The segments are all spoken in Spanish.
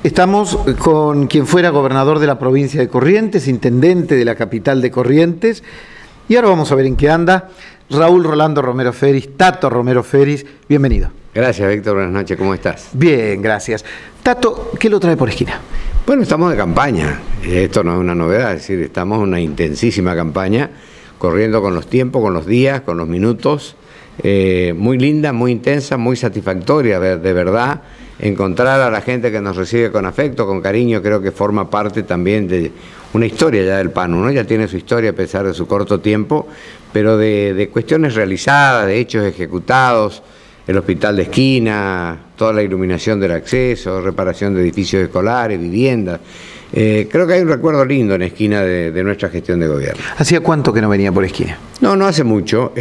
Estamos con quien fuera gobernador de la provincia de Corrientes, intendente de la capital de Corrientes, y ahora vamos a ver en qué anda. Raúl Rolando Romero Feris, Tato Romero Feris, bienvenido. Gracias, Víctor, buenas noches, ¿cómo estás? Bien, gracias. Tato, ¿qué lo trae por esquina? Bueno, estamos de campaña, esto no es una novedad, es decir, estamos en una intensísima campaña, corriendo con los tiempos, con los días, con los minutos, muy linda, muy intensa, muy satisfactoria, de verdad. Encontrar a la gente que nos recibe con afecto, con cariño, creo que forma parte también de una historia ya del PANU, ¿no? Ya tiene su historia a pesar de su corto tiempo, pero de cuestiones realizadas, de hechos ejecutados, el hospital de esquina, toda la iluminación del acceso, reparación de edificios escolares, viviendas. Creo que hay un recuerdo lindo en esquina de nuestra gestión de gobierno. ¿Hacía cuánto que no venía por esquina? No hace mucho.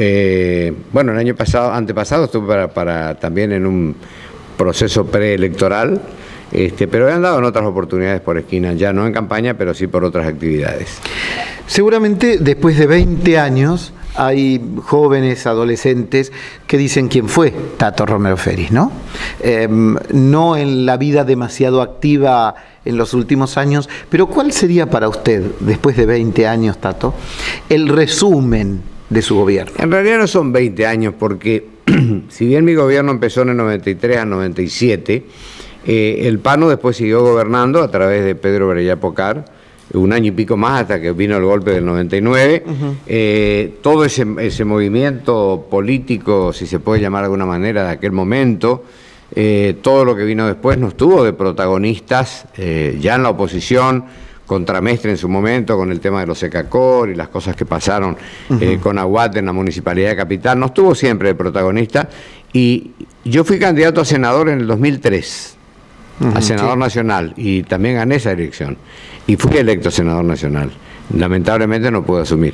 Bueno, el año pasado, antepasado, estuve para también en un proceso preelectoral, pero he andado en otras oportunidades por esquina, ya no en campaña, pero sí por otras actividades. Seguramente después de 20 años hay jóvenes, adolescentes que dicen quién fue Tato Romero Feris, ¿no? No en la vida demasiado activa en los últimos años, pero ¿cuál sería para usted, después de 20 años, Tato, el resumen de su gobierno? En realidad no son 20 años, porque si bien mi gobierno empezó en el 93 al 97, el PANU después siguió gobernando a través de Pedro Berellá Pocar, un año y pico más hasta que vino el golpe del 99. Todo ese movimiento político, si se puede llamar de alguna manera, de aquel momento, todo lo que vino después nos tuvo de protagonistas ya en la oposición, contra Mestre en su momento, con el tema de los Secacor y las cosas que pasaron con Aguat en la Municipalidad de Capital, nos tuvo siempre de protagonista, y yo fui candidato a senador en el 2003, a senador nacional, y también gané esa elección, y fui electo senador nacional. Lamentablemente no pude asumir.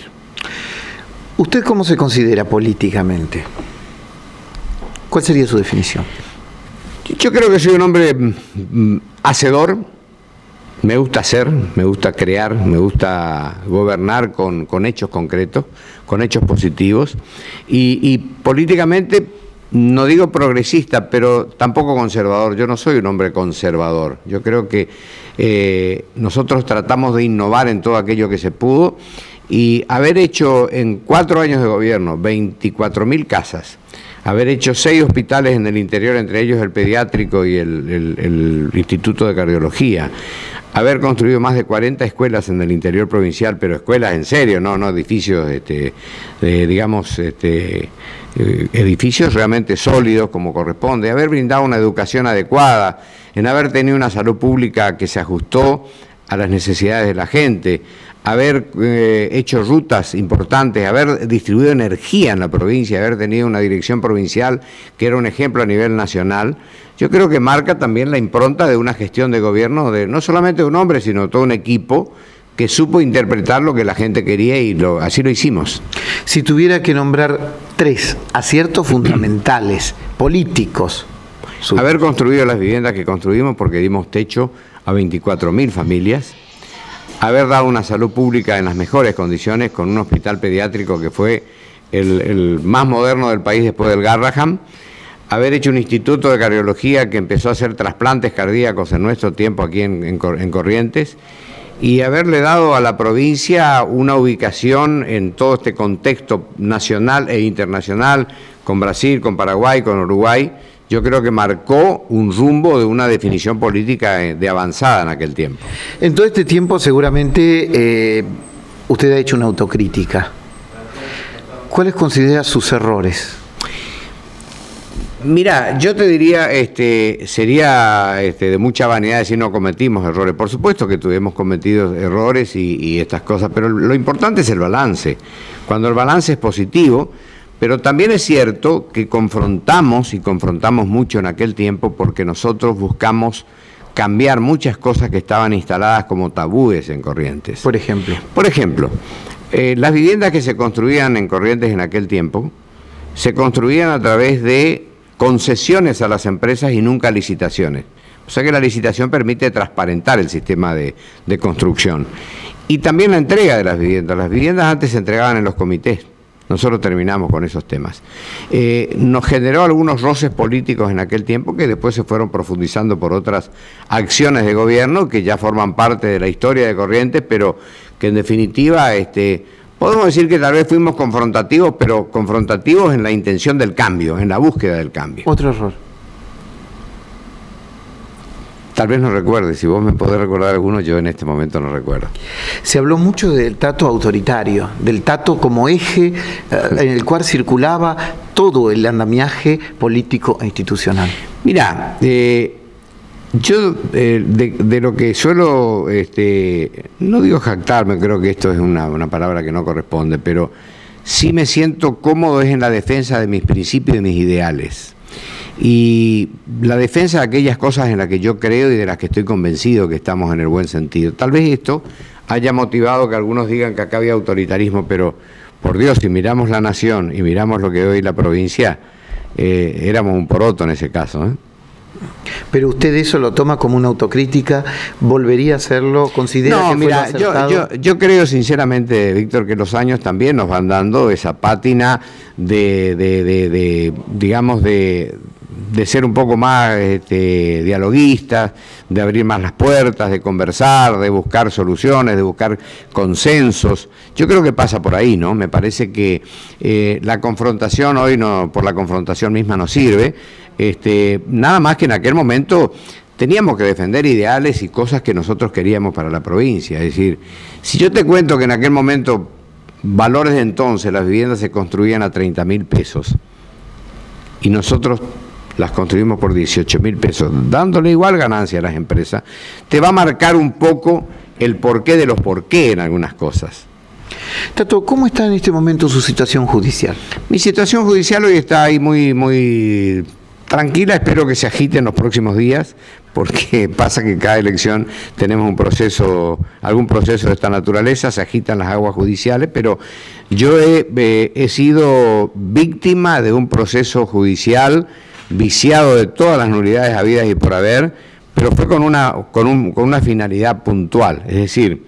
¿Usted cómo se considera políticamente? ¿Cuál sería su definición? Yo creo que soy un hombre hacedor. Me gusta hacer, me gusta crear, me gusta gobernar con hechos concretos, con hechos positivos, y políticamente no digo progresista, pero tampoco conservador. Yo no soy un hombre conservador. Yo creo que nosotros tratamos de innovar en todo aquello que se pudo, y haber hecho en 4 años de gobierno 24.000 casas, haber hecho 6 hospitales en el interior, entre ellos el pediátrico y el Instituto de Cardiología, haber construido más de 40 escuelas en el interior provincial, pero escuelas en serio, no edificios, edificios realmente sólidos como corresponde, haber brindado una educación adecuada, en haber tenido una salud pública que se ajustó a las necesidades de la gente, haber hecho rutas importantes, haber distribuido energía en la provincia, haber tenido una dirección provincial que era un ejemplo a nivel nacional. Yo creo que marca también la impronta de una gestión de gobierno, de no solamente un hombre, sino todo un equipo que supo interpretar lo que la gente quería, y así lo hicimos. Si tuviera que nombrar 3 aciertos fundamentales, políticos. Haber construido las viviendas que construimos, porque dimos techo a 24.000 familias. Haber dado una salud pública en las mejores condiciones, con un hospital pediátrico que fue el más moderno del país después del Garrahan. Haber hecho un instituto de cardiología que empezó a hacer trasplantes cardíacos en nuestro tiempo aquí en Corrientes, y haberle dado a la provincia una ubicación en todo este contexto nacional e internacional, con Brasil, con Paraguay, con Uruguay. Yo creo que marcó un rumbo de una definición política de avanzada en aquel tiempo. En todo este tiempo seguramente usted ha hecho una autocrítica. ¿Cuáles considera sus errores? Mira, yo te diría, sería de mucha vanidad decir no cometimos errores. Por supuesto que hemos cometido errores y estas cosas, pero lo importante es el balance. Cuando el balance es positivo, pero también es cierto que confrontamos mucho en aquel tiempo, porque nosotros buscamos cambiar muchas cosas que estaban instaladas como tabúes en Corrientes. Por ejemplo. Por ejemplo, las viviendas que se construían en Corrientes en aquel tiempo se construían a través de concesiones a las empresas y nunca licitaciones. O sea que la licitación permite transparentar el sistema de construcción. Y también la entrega de las viviendas. Las viviendas antes se entregaban en los comités. nosotros terminamos con esos temas. Nos generó algunos roces políticos en aquel tiempo que después se fueron profundizando por otras acciones de gobierno que ya forman parte de la historia de Corrientes, pero que en definitiva podemos decir que tal vez fuimos confrontativos, pero confrontativos en la intención del cambio, en la búsqueda del cambio. Otro error. Tal vez no recuerde, si vos me podés recordar alguno, yo en este momento no recuerdo. Se habló mucho del Tato autoritario, del Tato como eje en el cual circulaba todo el andamiaje político e institucional. Mirá, yo de lo que suelo, no digo jactarme, creo que esto es una palabra que no corresponde, pero sí me siento cómodo es en la defensa de mis principios y de mis ideales. Y la defensa de aquellas cosas en las que yo creo y de las que estoy convencido que estamos en el buen sentido. Tal vez esto haya motivado que algunos digan que acá había autoritarismo, pero por Dios, si miramos la nación y miramos lo que hoy la provincia, éramos un poroto en ese caso, ¿eh? Pero usted eso lo toma como una autocrítica, ¿volvería a hacerlo? ¿Considera que fue lo acertado? Yo creo sinceramente, Víctor, que los años también nos van dando esa pátina digamos, de ser un poco más dialoguistas, de abrir más las puertas, de conversar, de buscar soluciones, de buscar consensos. Yo creo que pasa por ahí, ¿no? Me parece que la confrontación hoy por la confrontación misma no sirve. Nada más que en aquel momento teníamos que defender ideales y cosas que nosotros queríamos para la provincia. Es decir, si yo te cuento que en aquel momento, valores de entonces, las viviendas se construían a 30.000 pesos y nosotros las construimos por 18.000 pesos, dándole igual ganancia a las empresas, te va a marcar un poco el porqué de los porqué en algunas cosas. Tato, ¿cómo está en este momento su situación judicial? Mi situación judicial hoy está ahí muy tranquila, espero que se agite en los próximos días, porque pasa que cada elección tenemos algún proceso de esta naturaleza, se agitan las aguas judiciales, pero yo he sido víctima de un proceso judicial viciado de todas las nulidades habidas y por haber, pero fue con una finalidad puntual, es decir,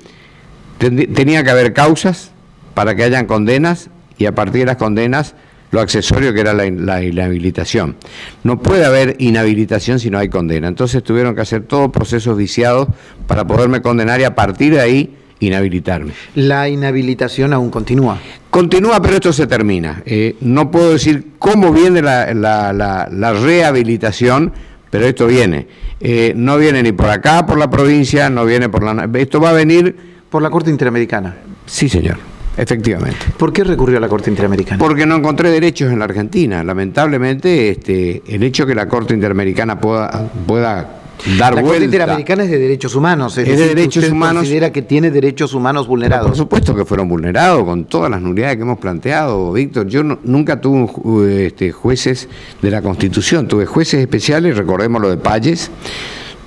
tenía que haber causas para que hayan condenas y a partir de las condenas lo accesorio que era la inhabilitación. No puede haber inhabilitación si no hay condena. Entonces tuvieron que hacer todos procesos viciados para poderme condenar y a partir de ahí inhabilitarme. ¿La inhabilitación aún continúa? Continúa, pero esto se termina. No puedo decir cómo viene la rehabilitación, pero esto viene. No viene ni por acá, por la provincia, no viene por la... Esto va a venir... ¿Por la Corte Interamericana? Sí, señor. Efectivamente. ¿Por qué recurrió a la Corte Interamericana? Porque no encontré derechos en la Argentina. Lamentablemente, el hecho que la Corte Interamericana pueda dar vuelta. La Corte Interamericana es de derechos humanos. Es de derechos humanos. ¿Considera que tiene derechos humanos vulnerados? Por supuesto que fueron vulnerados con todas las nulidades que hemos planteado, Víctor. Yo nunca tuve jueces de la Constitución. Tuve jueces especiales, recordemos lo de Palles.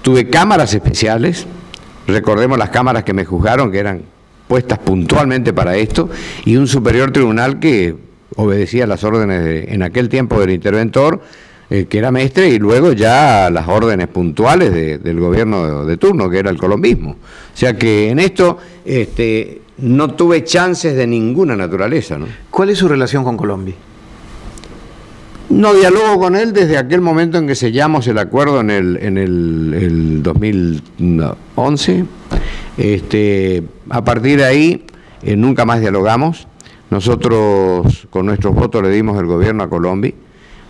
Tuve cámaras especiales. Recordemos las cámaras que me juzgaron, que eran puestas puntualmente para esto, y un superior tribunal que obedecía las órdenes en aquel tiempo del interventor, que era Mestre, y luego ya las órdenes puntuales del gobierno de turno, que era el colombismo. O sea que en esto no tuve chances de ninguna naturaleza, ¿no? ¿Cuál es su relación con Colombia? No dialogo con él desde aquel momento en que sellamos el acuerdo en el 2011. A partir de ahí nunca más dialogamos. Nosotros con nuestros votos le dimos el gobierno a Colombia,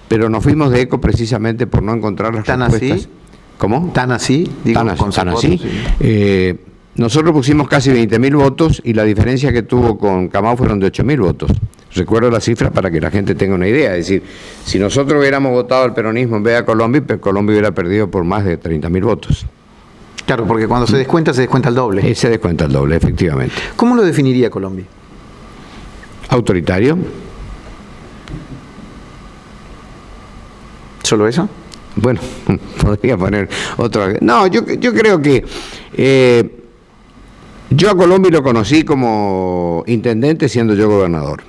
pero nos fuimos de eco precisamente por no encontrar las respuestas. ¿Así? ¿Cómo? ¿Tan así? Digo, tan así. Sí. Nosotros pusimos casi 20.000 votos y la diferencia que tuvo con Camao fueron de 8.000 votos. Recuerdo la cifra para que la gente tenga una idea. Es decir, si nosotros hubiéramos votado al peronismo en vez de a Colombia, pues Colombia hubiera perdido por más de 30.000 votos. Claro, porque cuando se descuenta el doble. Se descuenta el doble, efectivamente. ¿Cómo lo definiría Colombia? Autoritario. ¿Solo eso? Bueno, podría poner otro... No, yo creo que... yo a Colombia lo conocí como intendente siendo yo gobernador.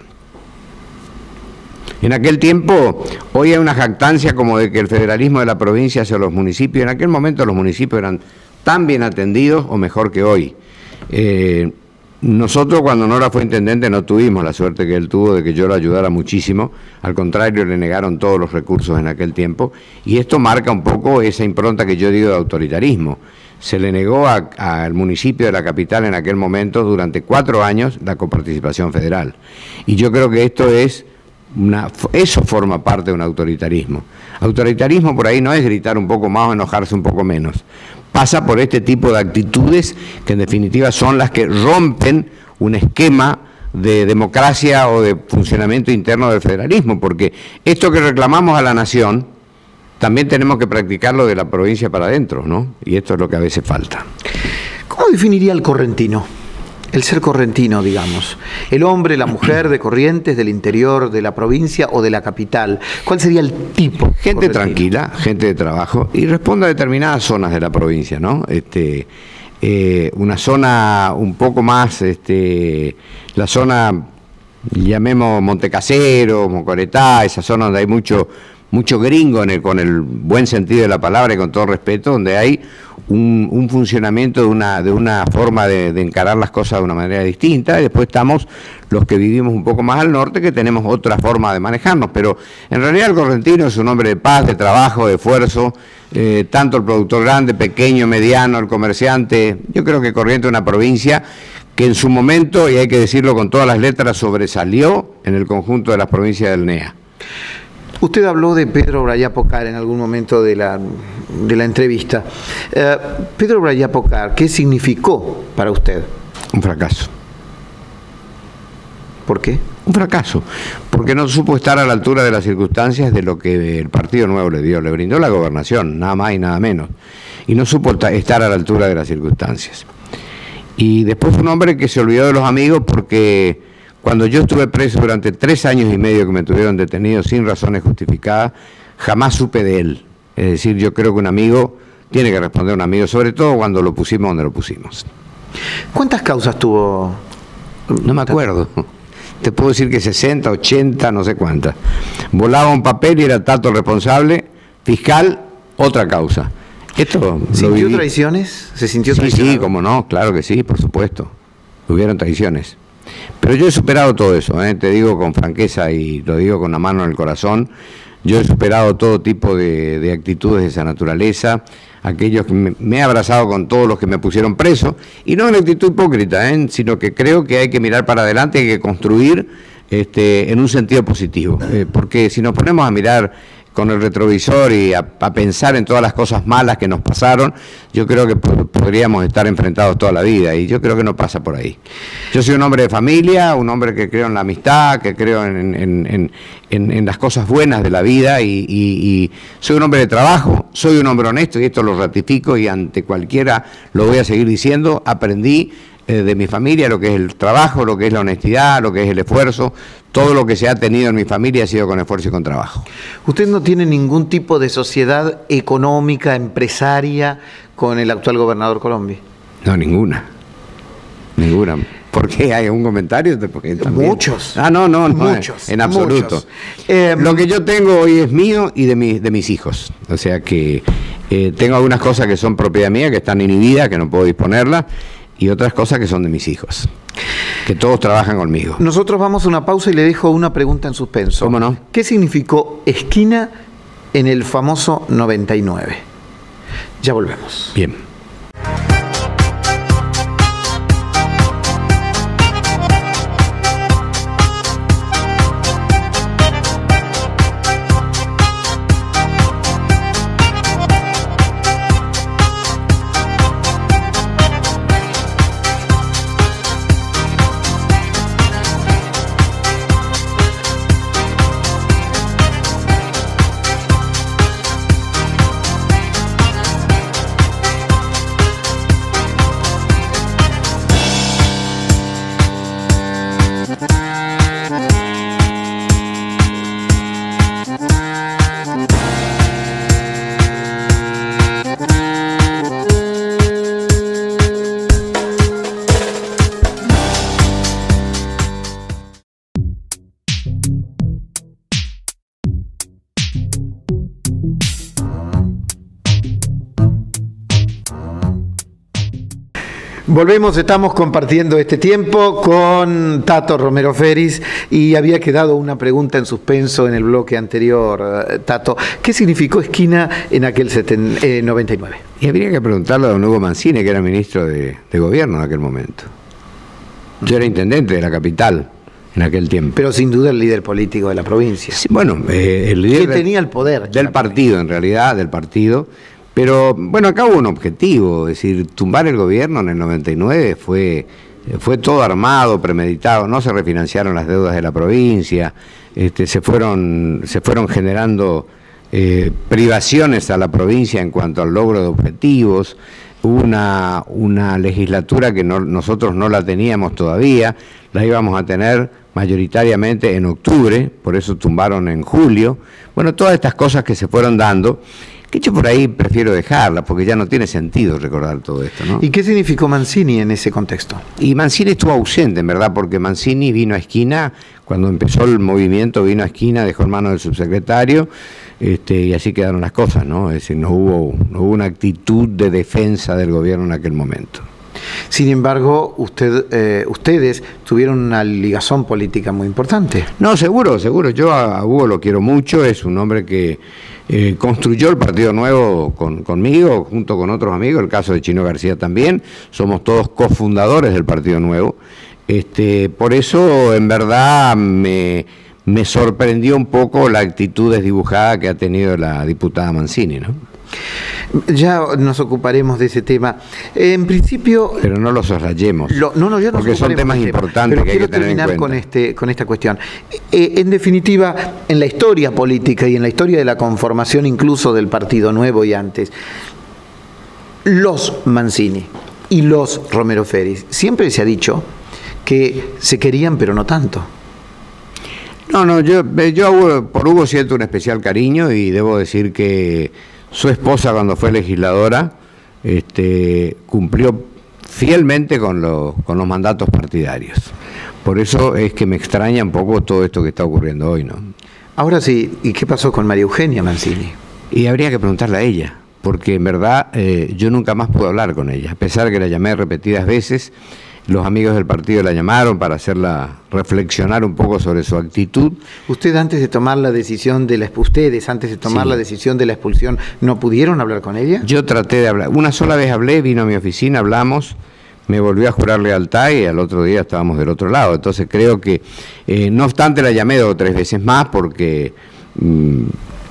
En aquel tiempo, hoy hay una jactancia como de que el federalismo de la provincia hacia los municipios. En aquel momento los municipios eran tan bien atendidos o mejor que hoy. Nosotros cuando Nora fue intendente no tuvimos la suerte que él tuvo de que yo lo ayudara muchísimo, al contrario le negaron todos los recursos en aquel tiempo, y esto marca un poco esa impronta que yo digo de autoritarismo. Se le negó al municipio de la capital en aquel momento durante 4 años la coparticipación federal, y yo creo que esto es eso forma parte de un autoritarismo. Autoritarismo por ahí no es gritar un poco más o enojarse un poco menos. Pasa por este tipo de actitudes que en definitiva son las que rompen un esquema de democracia o de funcionamiento interno del federalismo, porque esto que reclamamos a la nación, también tenemos que practicarlo de la provincia para adentro, ¿no? Y esto es lo que a veces falta. ¿Cómo definiría el correntino? El ser correntino, digamos. El hombre, la mujer de Corrientes, del interior de la provincia o de la capital. ¿Cuál sería el tipo? Gente tranquila, gente de trabajo, y responde a determinadas zonas de la provincia, ¿no? Una zona un poco más, la zona, llamemos Montecasero, Mocoretá, esa zona donde hay mucho gringo con el buen sentido de la palabra y con todo respeto, donde hay un funcionamiento de una forma de encarar las cosas de una manera distinta, y después estamos los que vivimos un poco más al norte, que tenemos otra forma de manejarnos, pero en realidad el correntino es un hombre de paz, de trabajo, de esfuerzo, tanto el productor grande, pequeño, mediano, el comerciante. Yo creo que Corrientes es una provincia que en su momento, y hay que decirlo con todas las letras, sobresalió en el conjunto de las provincias del NEA. Usted habló de Pedro Brayapo Car en algún momento de la entrevista. Pedro Brayapo Car, ¿qué significó para usted? Un fracaso. ¿Por qué? Un fracaso, porque no supo estar a la altura de las circunstancias de lo que el Partido Nuevo le dio. Le brindó la gobernación, nada más y nada menos, y no supo estar a la altura de las circunstancias. Y después fue un hombre que se olvidó de los amigos, porque cuando yo estuve preso durante 3 años y medio que me tuvieron detenido sin razones justificadas, jamás supe de él. Es decir, yo creo que un amigo tiene que responder a un amigo, sobre todo cuando lo pusimos donde lo pusimos. ¿Cuántas causas tuvo? No me acuerdo. Te puedo decir que 60, 80, no sé cuántas. Volaba un papel y era Tato el responsable, fiscal, otra causa. Esto ¿Sintió traiciones? ¿Se sintió traicionado? Sí, cómo no, claro que sí, por supuesto. Hubieron traiciones. Pero yo he superado todo eso, te digo con franqueza y lo digo con la mano en el corazón. Yo he superado todo tipo de actitudes de esa naturaleza, aquellos que me he abrazado con todos los que me pusieron preso, y no en actitud hipócrita, sino que creo que hay que mirar para adelante, hay que construir en un sentido positivo, porque si nos ponemos a mirar con el retrovisor y a pensar en todas las cosas malas que nos pasaron, yo creo que podríamos estar enfrentados toda la vida, y yo creo que no pasa por ahí. Yo soy un hombre de familia, un hombre que creo en la amistad, que creo en las cosas buenas de la vida, y soy un hombre de trabajo, soy un hombre honesto, y esto lo ratifico, y ante cualquiera lo voy a seguir diciendo. Aprendí de mi familia lo que es el trabajo, lo que es la honestidad, lo que es el esfuerzo. Todo lo que se ha tenido en mi familia ha sido con esfuerzo y con trabajo. ¿Usted no tiene ningún tipo de sociedad económica, empresaria con el actual gobernador Colombi? No, ninguna. Ninguna. ¿Por qué? ¿Hay un comentario? Porque también... Muchos. No, muchos, en absoluto. Muchos. Lo que yo tengo hoy es mío y de mis hijos. O sea que tengo algunas cosas que son propiedad mía, que están inhibidas, que no puedo disponerlas, y otras cosas que son de mis hijos, que todos trabajan conmigo. Nosotros vamos a una pausa y le dejo una pregunta en suspenso. ¿Cómo no? ¿Qué significó esquina en el famoso 99? Ya volvemos. Bien. Volvemos, estamos compartiendo este tiempo con Tato Romero Feris y había quedado una pregunta en suspenso en el bloque anterior, Tato. ¿Qué significó Esquina en aquel 99? Y habría que preguntarle a don Hugo Mancini, que era ministro de Gobierno en aquel momento. Yo era intendente de la capital en aquel tiempo. Pero sin duda el líder político de la provincia. Sí, bueno, el líder que tenía el poder. Del partido, en realidad, del partido. Pero, bueno, acá hubo un objetivo, es decir, tumbar el gobierno en el 99 fue todo armado, premeditado, no se refinanciaron las deudas de la provincia, se fueron generando privaciones a la provincia en cuanto al logro de objetivos. Hubo una legislatura que nosotros no la teníamos todavía, la íbamos a tener mayoritariamente en octubre, por eso tumbaron en julio. Bueno, todas estas cosas que se fueron dando, que yo por ahí prefiero dejarlas, porque ya no tiene sentido recordar todo esto, ¿no? ¿Y qué significó Mancini en ese contexto? Y Mancini estuvo ausente, en verdad, porque Mancini vino a Esquina, cuando empezó el movimiento vino a Esquina, dejó en manos del subsecretario, y así quedaron las cosas, ¿no? Es decir, no hubo una actitud de defensa del gobierno en aquel momento. Sin embargo, ustedes tuvieron una ligazón política muy importante. No, seguro. Yo a Hugo lo quiero mucho, es un hombre que construyó el Partido Nuevo conmigo, junto con otros amigos, el caso de Chino García también, somos todos cofundadores del Partido Nuevo. Por eso, en verdad, me sorprendió un poco la actitud desdibujada que ha tenido la diputada Mancini, ¿no? Ya nos ocuparemos de ese tema. En principio... Pero no lo soslayemos. Porque son temas importantes que hay que tener en cuenta. Con esta cuestión. En definitiva, en la historia política y en la historia de la conformación incluso del Partido Nuevo y antes, los Mancini y los Romero Feris, siempre se ha dicho que se querían pero no tanto. No, yo por Hugo siento un especial cariño y debo decir que su esposa, cuando fue legisladora, cumplió fielmente con los mandatos partidarios. Por eso es que me extraña un poco todo esto que está ocurriendo hoy, ¿no? Ahora sí, ¿y qué pasó con María Eugenia Mancini? Y habría que preguntarle a ella, porque en verdad yo nunca más pude hablar con ella, a pesar de que la llamé repetidas veces. Los amigos del partido la llamaron para hacerla reflexionar un poco sobre su actitud. Ustedes antes de tomar la decisión de la expulsión, ¿no pudieron hablar con ella? Yo traté de hablar. Una sola vez hablé, vino a mi oficina, hablamos, me volvió a jurar lealtad y al otro día estábamos del otro lado. Entonces creo que, no obstante, la llamé 2 o 3 veces más porque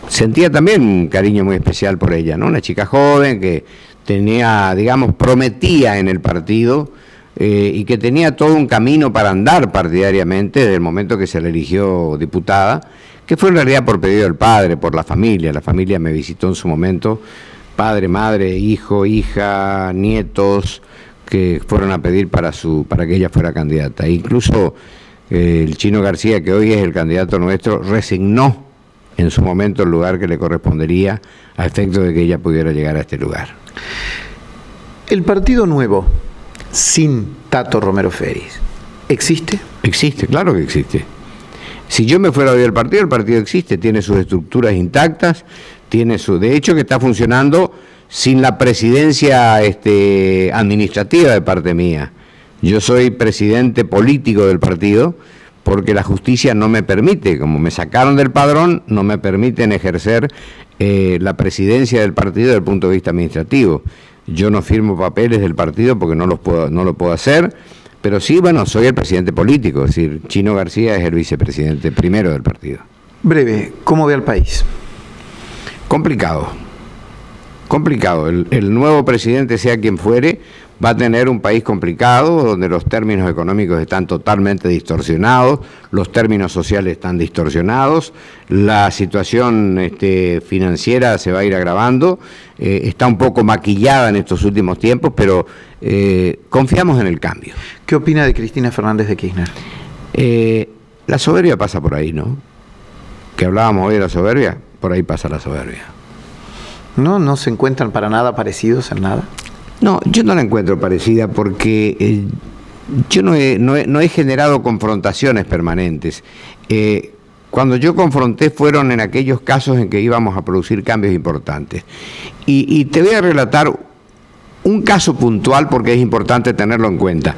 sentía también un cariño muy especial por ella, ¿no? Una chica joven que tenía, digamos, prometía en el partido, y que tenía todo un camino para andar partidariamente desde el momento que se le eligió diputada, que fue en realidad por pedido del padre, por la familia. La familia me visitó en su momento, padre, madre, hijo, hija, nietos, que fueron a pedir para que ella fuera candidata. Incluso el Chino García, que hoy es el candidato nuestro, resignó en su momento el lugar que le correspondería a efecto de que ella pudiera llegar a este lugar. El Partido Nuevo, sin Tato Romero Feris, ¿existe? Existe, claro que existe. Si yo me fuera hoy del partido, el partido existe, tiene sus estructuras intactas, de hecho que está funcionando sin la presidencia administrativa de parte mía. Yo soy presidente político del partido porque la justicia no me permite, como me sacaron del padrón, no me permiten ejercer la presidencia del partido desde el punto de vista administrativo. Yo no firmo papeles del partido porque no lo puedo hacer, pero sí, bueno, soy el presidente político, es decir, Chino García es el vicepresidente primero del partido. Breve, ¿cómo ve al país? Complicado. El nuevo presidente, sea quien fuere, va a tener un país complicado, donde los términos económicos están totalmente distorsionados, los términos sociales están distorsionados, la situación financiera se va a ir agravando, está un poco maquillada en estos últimos tiempos, pero confiamos en el cambio. ¿Qué opina de Cristina Fernández de Kirchner? La soberbia pasa por ahí, ¿no? Que hablábamos hoy de la soberbia, por ahí pasa la soberbia. ¿No se encuentran para nada parecidos en nada? No, yo no la encuentro parecida porque yo no he generado confrontaciones permanentes. Cuando yo confronté fueron en aquellos casos en que íbamos a producir cambios importantes. Y te voy a relatar un caso puntual porque es importante tenerlo en cuenta.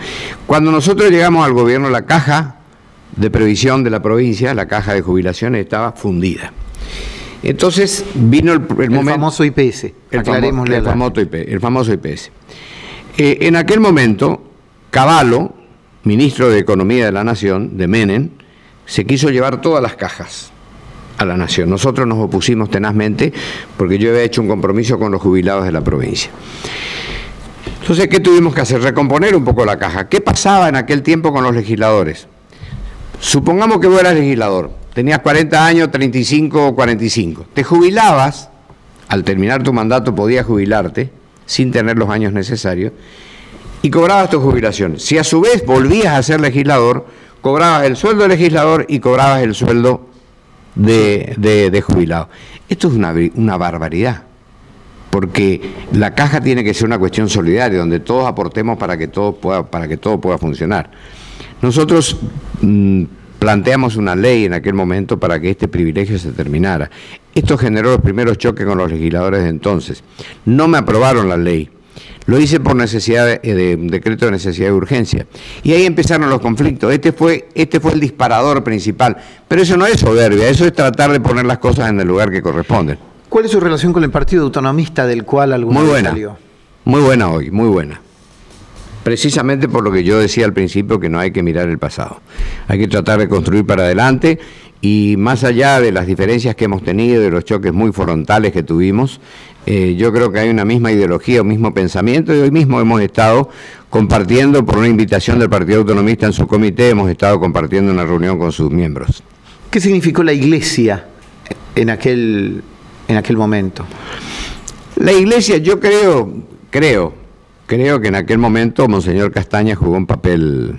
Cuando nosotros llegamos al gobierno, la caja de previsión de la provincia, la caja de jubilaciones, estaba fundida. Entonces vino el momento... El famoso IPS, aclarémosle el famoso IPS. En aquel momento, Cavallo, ministro de Economía de la Nación, de Menem, se quiso llevar todas las cajas a la Nación. Nosotros nos opusimos tenazmente porque yo había hecho un compromiso con los jubilados de la provincia. Entonces, ¿qué tuvimos que hacer? Recomponer un poco la caja. ¿Qué pasaba en aquel tiempo con los legisladores? Supongamos que vos eras legislador, tenías 40 años, 35 o 45. Te jubilabas, al terminar tu mandato podías jubilarte, sin tener los años necesarios, y cobrabas tu jubilación. Si a su vez volvías a ser legislador, cobrabas el sueldo de legislador y cobrabas el sueldo de jubilado. Esto es una barbaridad, porque la caja tiene que ser una cuestión solidaria, donde todos aportemos para que todo pueda funcionar. Nosotros planteamos una ley en aquel momento para que este privilegio se terminara. Esto generó los primeros choques con los legisladores de entonces. No me aprobaron la ley. Lo hice por necesidad de un decreto de necesidad de urgencia. Y ahí empezaron los conflictos. Este fue el disparador principal. Pero eso no es soberbia, eso es tratar de poner las cosas en el lugar que corresponden. ¿Cuál es su relación con el Partido Autonomista, del cual alguna vez salió? Muy buena hoy, muy buena. Precisamente por lo que yo decía al principio, que no hay que mirar el pasado. Hay que tratar de construir para adelante, y más allá de las diferencias que hemos tenido, de los choques muy frontales que tuvimos, yo creo que hay una misma ideología, un mismo pensamiento, y hoy mismo hemos estado compartiendo, por una invitación del Partido Autonomista en su comité, hemos estado compartiendo una reunión con sus miembros. ¿Qué significó la Iglesia en aquel momento? La Iglesia, yo creo que en aquel momento Monseñor Castaña jugó un papel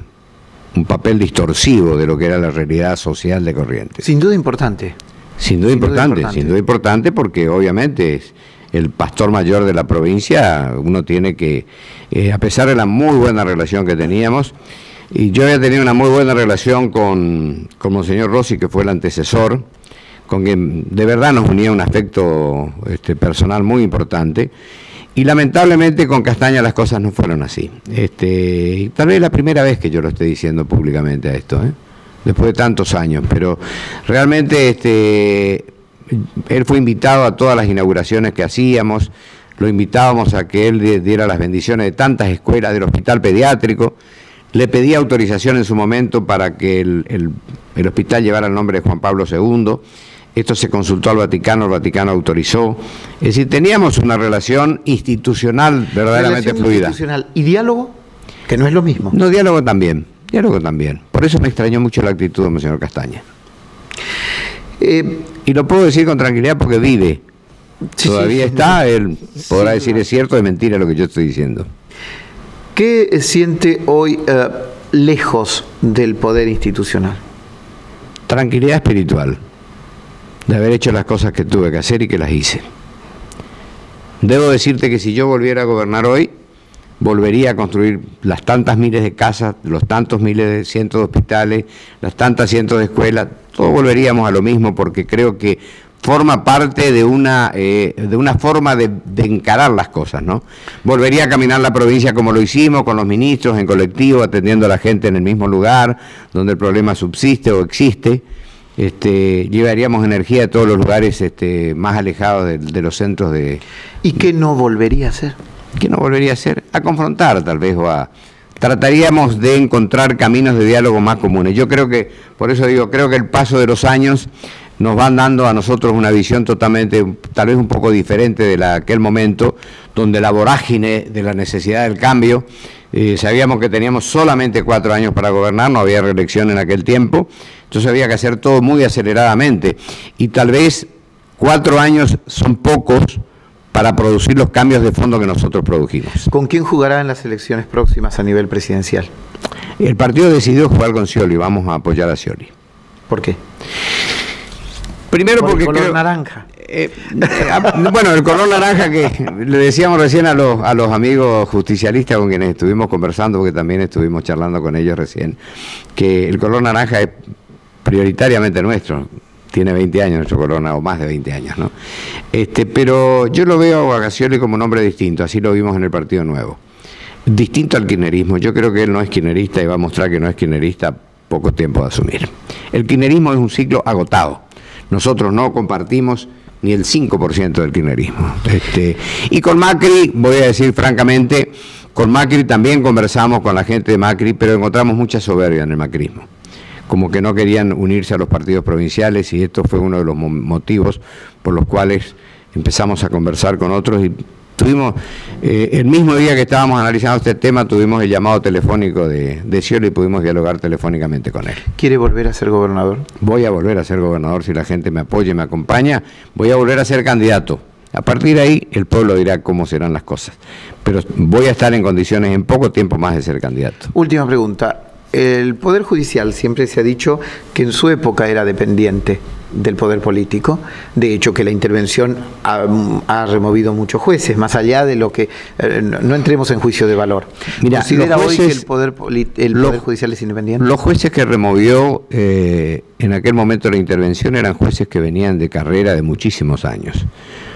distorsivo de lo que era la realidad social de Corrientes. Sin duda importante. Sin duda importante, porque obviamente es el pastor mayor de la provincia. Uno tiene que, a pesar de la muy buena relación que teníamos, y yo había tenido una muy buena relación con Monseñor Rossi, que fue el antecesor, con quien de verdad nos unía un afecto personal muy importante. Y lamentablemente con Castaña las cosas no fueron así. Y tal vez es la primera vez que yo lo estoy diciendo públicamente a esto, después de tantos años, pero realmente él fue invitado a todas las inauguraciones que hacíamos, lo invitábamos a que él diera las bendiciones de tantas escuelas, del hospital pediátrico. Le pedí autorización en su momento para que el hospital llevara el nombre de Juan Pablo II. Esto se consultó al Vaticano, el Vaticano autorizó. Es decir, teníamos una relación institucional verdaderamente fluida. Institucional. ¿Y diálogo? Que no es lo mismo. No, diálogo también. Por eso me extrañó mucho la actitud de Monseñor Castaña. Y lo puedo decir con tranquilidad porque vive. Todavía está, él podrá decir es cierto, es mentira lo que yo estoy diciendo. ¿Qué siente hoy lejos del poder institucional? Tranquilidad espiritual, de haber hecho las cosas que tuve que hacer y que las hice. Debo decirte que si yo volviera a gobernar hoy, volvería a construir las tantas miles de casas, los tantos miles de cientos de hospitales, las tantas cientos de escuelas, todos volveríamos a lo mismo, porque creo que forma parte de una forma de encarar las cosas, ¿no? Volvería a caminar la provincia como lo hicimos, con los ministros, en colectivo, atendiendo a la gente en el mismo lugar, donde el problema subsiste o existe. Llevaríamos energía a todos los lugares más alejados de los centros de... ¿Y qué no volvería a hacer? ¿Qué no volvería a hacer? A confrontar, tal vez, trataríamos de encontrar caminos de diálogo más comunes. Yo creo que, por eso digo, creo que el paso de los años nos van dando a nosotros una visión totalmente, tal vez un poco diferente de aquel momento, donde la vorágine de la necesidad del cambio, sabíamos que teníamos solamente 4 años para gobernar, no había reelección en aquel tiempo, entonces había que hacer todo muy aceleradamente, y tal vez 4 años son pocos para producir los cambios de fondo que nosotros produjimos. ¿Con quién jugará en las elecciones próximas a nivel presidencial? El partido decidió jugar con Scioli, vamos a apoyar a Scioli. ¿Por qué? Primero porque el color naranja. Bueno, el color naranja, que le decíamos recién a los amigos justicialistas con quienes estuvimos conversando, porque también estuvimos charlando con ellos recién, que el color naranja es prioritariamente nuestro. tiene 20 años nuestro Corona, o más de 20 años, ¿no? Pero yo lo veo a Scioli como un hombre distinto, así lo vimos en el Partido Nuevo. Distinto al kirchnerismo. Yo creo que él no es kirchnerista y va a mostrar que no es kirchnerista poco tiempo de asumir. El kirchnerismo es un ciclo agotado. Nosotros no compartimos ni el 5% del kirchnerismo. Y con Macri, voy a decir francamente, con Macri también conversamos con la gente de Macri, pero encontramos mucha soberbia en el macrismo. Como que no querían unirse a los partidos provinciales, y esto fue uno de los motivos por los cuales empezamos a conversar con otros, y tuvimos, el mismo día que estábamos analizando este tema, tuvimos el llamado telefónico de Scioli y pudimos dialogar telefónicamente con él. ¿Quiere volver a ser gobernador? Voy a volver a ser gobernador si la gente me apoya y me acompaña. Voy a volver a ser candidato. A partir de ahí, el pueblo dirá cómo serán las cosas. Pero voy a estar en condiciones en poco tiempo más de ser candidato. Última pregunta. El Poder Judicial siempre se ha dicho que en su época era dependiente del poder político. De hecho, que la intervención ha removido muchos jueces, más allá de lo que... no entremos en juicio de valor. Mira, ¿considera los jueces, hoy que el poder Judicial es independiente? Los jueces que removió en aquel momento la intervención eran jueces que venían de carrera de muchísimos años.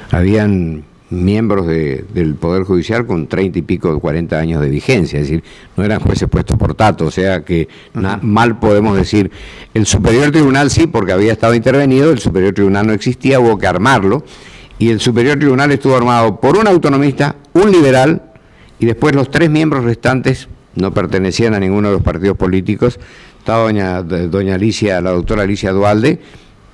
Habían miembros del Poder Judicial con 30 y pico, 40 años de vigencia, es decir, no eran jueces puestos por tato, o sea que mal podemos decir. El Superior Tribunal sí, porque había estado intervenido, el Superior Tribunal no existía, hubo que armarlo, y el Superior Tribunal estuvo armado por un autonomista, un liberal, y después los 3 miembros restantes no pertenecían a ninguno de los partidos políticos. Estaba doña Alicia, la doctora Alicia Duhalde,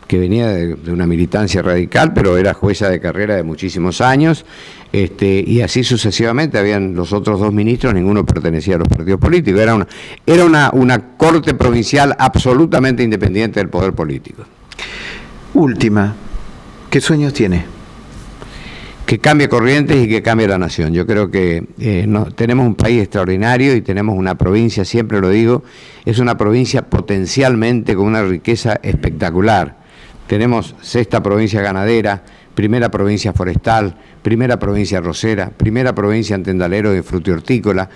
que venía de una militancia radical, pero era jueza de carrera de muchísimos años, y así sucesivamente. Habían los otros 2 ministros, ninguno pertenecía a los partidos políticos. Era una corte provincial absolutamente independiente del poder político. Última, ¿qué sueños tiene? Que cambie Corrientes y que cambie la nación. Yo creo que tenemos un país extraordinario y tenemos una provincia, siempre lo digo, es una provincia potencialmente con una riqueza espectacular. Tenemos 6ª provincia ganadera, 1ª provincia forestal, 1ª provincia arrocera, 1ª provincia en tendalero de frutihortícola.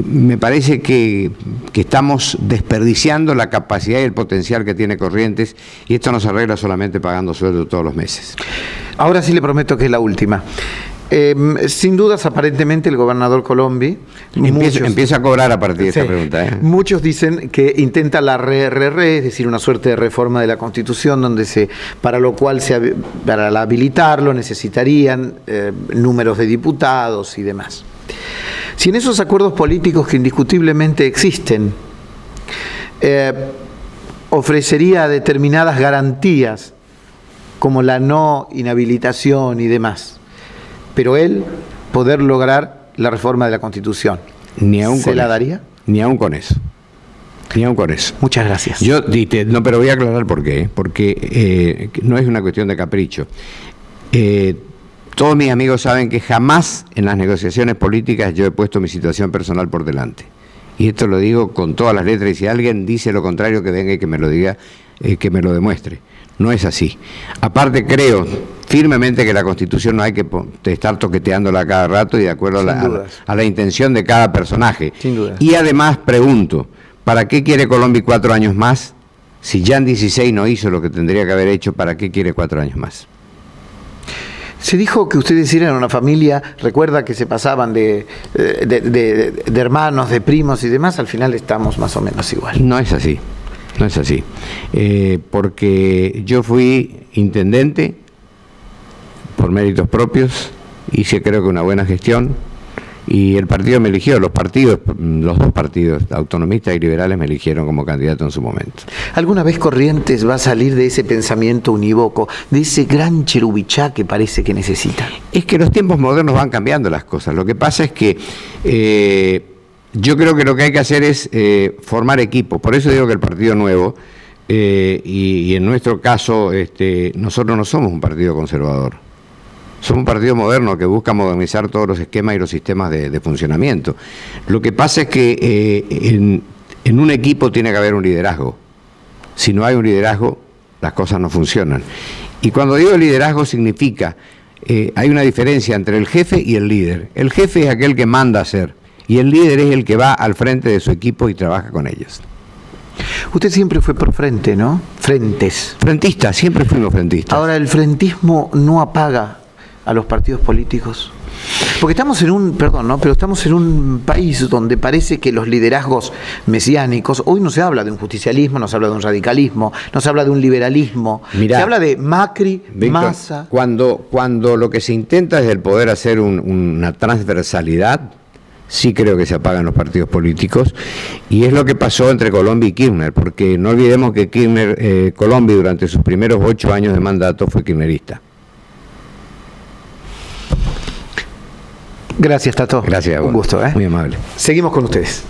Me parece que estamos desperdiciando la capacidad y el potencial que tiene Corrientes, y esto no se arregla solamente pagando sueldo todos los meses. Ahora sí le prometo que es la última. Sin dudas, aparentemente, el gobernador Colombi... Empieza a cobrar a partir de esta pregunta. Muchos dicen que intenta la es decir, una suerte de reforma de la Constitución, donde para lo cual, para habilitarlo, necesitarían números de diputados y demás. Si en esos acuerdos políticos que indiscutiblemente existen, ofrecería determinadas garantías, como la no inhabilitación y demás, pero él poder lograr la reforma de la Constitución, ¿se la daría? Ni aún con eso. Ni aún con eso. Muchas gracias. No, pero voy a aclarar por qué. Porque no es una cuestión de capricho. Todos mis amigos saben que jamás en las negociaciones políticas yo he puesto mi situación personal por delante. Y esto lo digo con todas las letras, y si alguien dice lo contrario, que venga y que me lo diga, que me lo demuestre. No es así. Aparte, creo firmemente que la Constitución no hay que estar toqueteándola cada rato, y de acuerdo a la intención de cada personaje. Sin duda. Y además pregunto, ¿para qué quiere Colombi 4 años más? Si ya en 16 no hizo lo que tendría que haber hecho, ¿para qué quiere 4 años más? Se dijo que ustedes eran una familia, recuerda que se pasaban de hermanos, de primos y demás, al final estamos más o menos igual. No es así. No es así, porque yo fui intendente por méritos propios, hice creo que una buena gestión, y el partido me eligió, los 2 partidos, autonomistas y liberales, me eligieron como candidato en su momento. ¿Alguna vez Corrientes va a salir de ese pensamiento unívoco, de ese gran cherubichá que parece que necesita? Es que los tiempos modernos van cambiando las cosas. Lo que pasa es que yo creo que lo que hay que hacer es formar equipos. Por eso digo que el Partido Nuevo, y en nuestro caso, nosotros no somos un partido conservador. Somos un partido moderno que busca modernizar todos los esquemas y los sistemas de funcionamiento. Lo que pasa es que en un equipo tiene que haber un liderazgo. Si no hay un liderazgo, las cosas no funcionan. Y cuando digo liderazgo significa, hay una diferencia entre el jefe y el líder. El jefe es aquel que manda hacer, y el líder es el que va al frente de su equipo y trabaja con ellos. Usted siempre fue por frente, ¿no? frentes. Frentistas, siempre fuimos frentistas. Ahora, ¿el frentismo no apaga a los partidos políticos? Porque estamos en un, perdón, ¿no? Pero estamos en un país donde parece que los liderazgos mesiánicos, hoy no se habla de un justicialismo, no se habla de un radicalismo, no se habla de un liberalismo, Mirá, se habla de Macri, Víctor, Massa. Cuando lo que se intenta es el poder hacer una transversalidad, sí creo que se apagan los partidos políticos, y es lo que pasó entre Colombia y Kirchner, porque no olvidemos que Kirchner, Colombia durante sus primeros 8 años de mandato fue kirchnerista. Gracias, Tato. Gracias. Un gusto, ¿eh? Muy amable. Seguimos con ustedes.